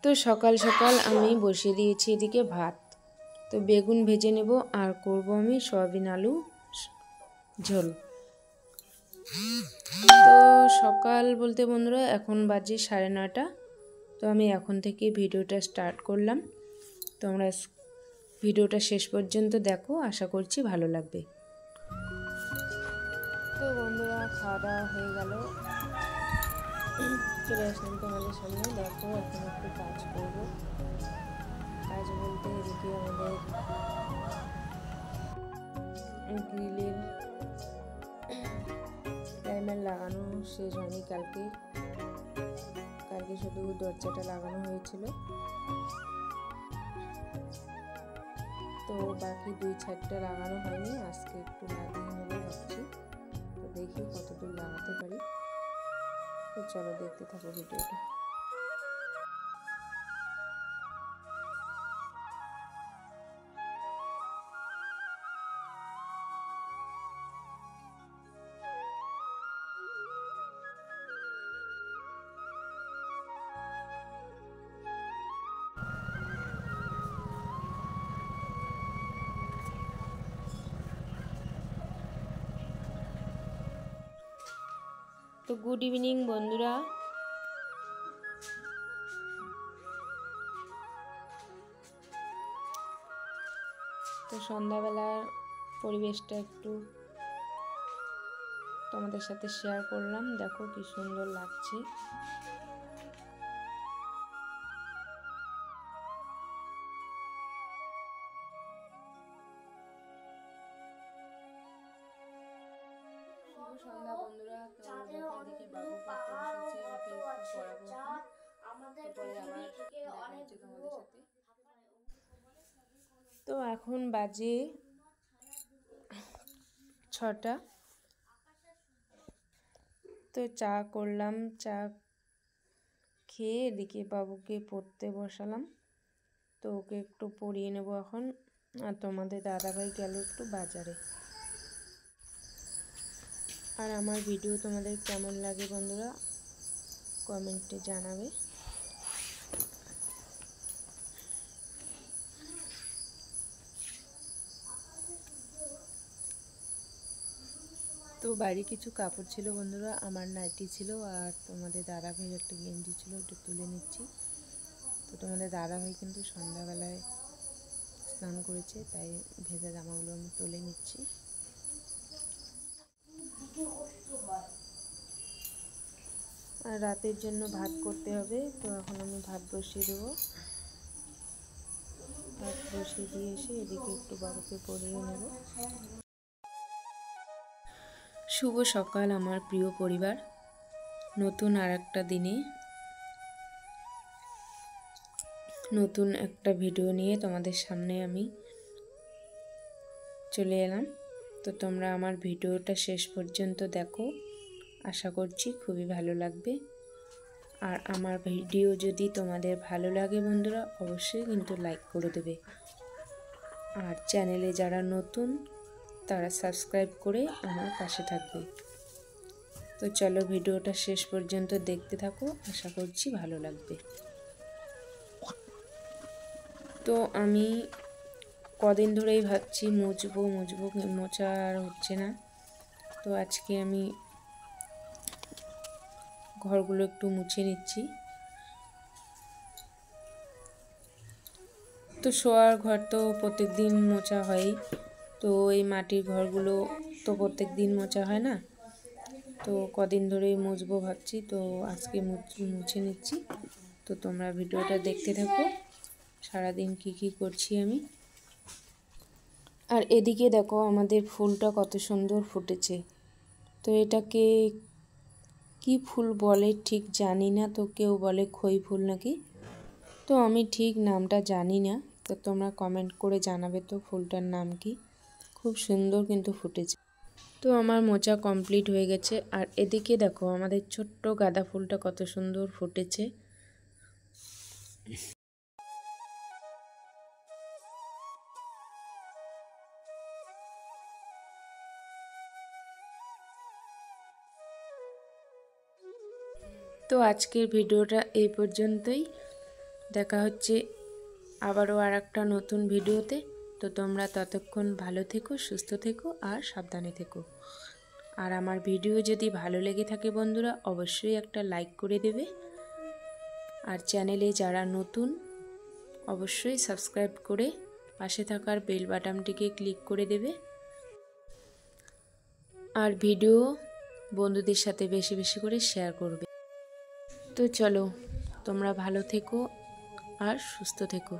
তো সকাল সকাল আমি বসিয়ে দিয়েছি এদিকে ভাত। তো বেগুন ভেজে নেব আর করব আমি সয়াবিন আলু ঝোল। তো সকাল বলতে বন্ধুরা এখন বাজে 9:30। তো আমি এখন থেকে ভিডিওটা স্টার্ট করলাম। তোমরা ভিডিওটা শেষ পর্যন্ত দেখো, আশা করছি ভালো লাগবে। তো বন্ধুরা খাওয়া দাওয়া হয়ে গেল, চলে আসলাম তোমাদের সামনে। দেখো এখন একটু কাজ করব। কাজ বলতে এদিকে আমাদের গ্রিলের প্রাইমার লাগানো শেষ হয়নি। কালকে শুধু দরজাটা লাগানো হয়েছিল, তো বাকি 2-4টা লাগানো হয়নি। আজকে একটু লাগিয়ে নেবো ভাবছি। তো দেখি কতদূর লাগাতে পারি। তো চলো দেখতে থাকো ভিডিওটা। তো গুড ইভিনিং বন্ধুরা। তো সন্ধ্যাবেলার পরিবেশটা একটু তোমাদের সাথে শেয়ার করলাম। দেখো কি সুন্দর লাগছে। সন্ধ্যা বন্ধুরা। তো দেখো এদিকে বাবু পড়তে বসেছে, ওকে একটু পড়াবো এখন। পরে আবার দেখা হচ্ছে তোমাদের সাথে। তো এখন বাজে 6টা। তো চা করলাম, চা খেয়ে এদিকে বাবুকে পড়তে বসালাম। তো ওকে একটু পড়িয়ে নেব এখন। আর তোমাদের দাদাভাই গেল একটু বাজারে। আর আমার ভিডিও তোমাদের কেমন লাগে বন্ধুরা কমেন্টে জানাবে। তো বাইরে কিছু কাপড় ছিল বন্ধুরা, আমার নাইটি ছিল আর তোমাদের দাদাভাইয়ের একটা গেঞ্জি ছিল, ওটা তুলে নিচ্ছি। তো তোমাদের দাদাভাই কিন্তু সন্ধ্যাবেলায় স্নান করেছে, তাই ভেজা জামাগুলো আমি তুলে নিচ্ছি। আর রাতের জন্য ভাত করতে হবে। তো এখন আমি ভাত বসিয়ে দেবো। ভাত বসিয়ে দিয়ে এসে এদিকে একটু বাবুকে পড়িয়ে নেব। শুভ সকাল আমার প্রিয় পরিবার। নতুন আর একটা দিনে নতুন একটা ভিডিও নিয়ে তোমাদের সামনে আমি চলে এলাম। তো তোমরা আমার ভিডিওটা শেষ পর্যন্ত দেখো, আশা করছি খুবই ভালো লাগবে। আর আমার ভিডিও যদি তোমাদের ভালো লাগে বন্ধুরা, অবশ্যই কিন্তু লাইক করে দেবে। আর চ্যানেলে যারা নতুন তারা সাবস্ক্রাইব করে আমার পাশে থাকবে। তো চলো ভিডিওটা শেষ পর্যন্ত দেখতে থাকো, আশা করছি ভালো লাগবে। তো আমি কদিন ধরেই ভাবছি মুছবো, মোছা আর হচ্ছে না। তো আজকে আমি ঘরগুলো একটু মুছে নিচ্ছি। তো শোয়ার ঘর তো প্রত্যেক দিন মোছা হয়, তো এই মাটির ঘরগুলো তো প্রত্যেক দিন মোছা হয় না। তো কদিন ধরেই মুছবো ভাবছি, তো আজকে মুছে নিচ্ছি। তো তোমরা ভিডিওটা দেখতে থাকো, সারাদিন কি করছি আমি। আর এদিকে দেখো আমাদের ফুলটা কত সুন্দর ফুটেছে। তো এটাকে কি ফুল বলে ঠিক জানি না, তো কেউ বলে খই ফুল নাকি। তো আমি ঠিক নামটা জানি না, তো তোমরা কমেন্ট করে জানাবে তো ফুলটার নাম কি। খুব সুন্দর কিন্তু ফুটেছে। তো আমার মোচা কমপ্লিট হয়ে গেছে। আর এদিকে দেখো আমাদের ছোট্ট গাঁদা ফুলটা কত সুন্দর ফুটেছে। তো আজকের ভিডিওটা এই পর্যন্তই। দেখা হচ্ছে আবারও আর একটা নতুন ভিডিওতে। তো তোমরা ততক্ষণ ভালো থেকো, সুস্থ থেকো আর সাবধানে থেকো। আর আমার ভিডিও যদি ভালো লেগে থাকে বন্ধুরা, অবশ্যই একটা লাইক করে দেবে। আর চ্যানেলে যারা নতুন অবশ্যই সাবস্ক্রাইব করে পাশে থাকার বেল বাটনটিকে ক্লিক করে দেবে। আর ভিডিও বন্ধুদের সাথে বেশি বেশি করে শেয়ার করবে। তো চলো, তোমরা ভালো থেকো আর সুস্থ থেকো।